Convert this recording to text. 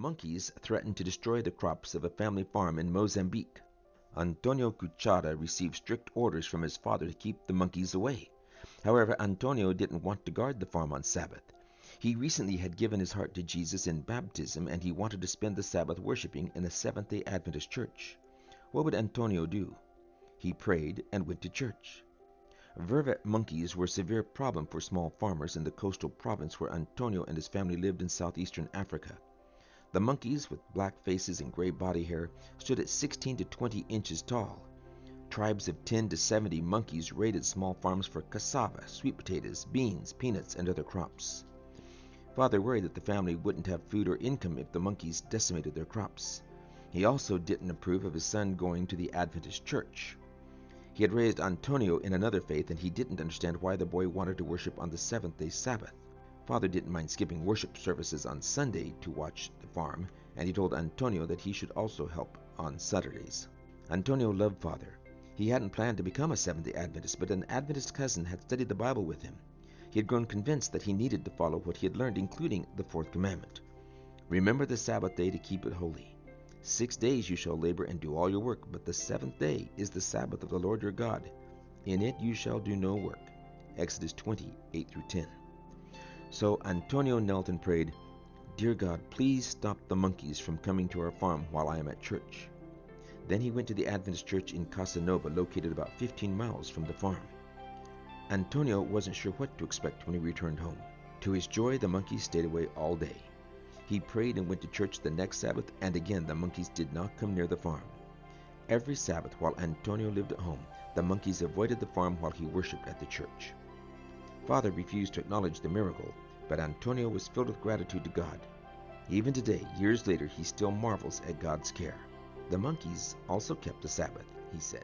Monkeys threatened to destroy the crops of a family farm in Mozambique. Antonio Cuchara received strict orders from his father to keep the monkeys away. However, Antonio didn't want to guard the farm on Sabbath. He recently had given his heart to Jesus in baptism, and he wanted to spend the Sabbath worshiping in a Seventh-day Adventist church. What would Antonio do? He prayed and went to church. Vervet monkeys were a severe problem for small farmers in the coastal province where Antonio and his family lived in southeastern Africa. The monkeys, with black faces and gray body hair, stood at 16 to 20 inches tall. Tribes of 10 to 70 monkeys raided small farms for cassava, sweet potatoes, beans, peanuts, and other crops. Father worried that the family wouldn't have food or income if the monkeys decimated their crops. He also didn't approve of his son going to the Adventist church. He had raised Antonio in another faith, and he didn't understand why the boy wanted to worship on the seventh-day Sabbath. Father didn't mind skipping worship services on Sunday to watch the farm, and he told Antonio that he should also help on Saturdays. Antonio loved Father. He hadn't planned to become a Seventh-day Adventist, but an Adventist cousin had studied the Bible with him. He had grown convinced that he needed to follow what he had learned, including the fourth commandment. Remember the Sabbath day to keep it holy. 6 days you shall labor and do all your work, but the seventh day is the Sabbath of the Lord your God. In it you shall do no work. Exodus 20:8-10. So Antonio knelt and prayed, "Dear God, please stop the monkeys from coming to our farm while I am at church." Then he went to the Adventist church in Casanova, located about 15 miles from the farm. Antonio wasn't sure what to expect when he returned home. To his joy, the monkeys stayed away all day. He prayed and went to church the next Sabbath, and again the monkeys did not come near the farm. Every Sabbath while Antonio lived at home, the monkeys avoided the farm while he worshipped at the church. Father refused to acknowledge the miracle, but Antonio was filled with gratitude to God. Even today, years later, he still marvels at God's care. The monkeys also kept the Sabbath, he said.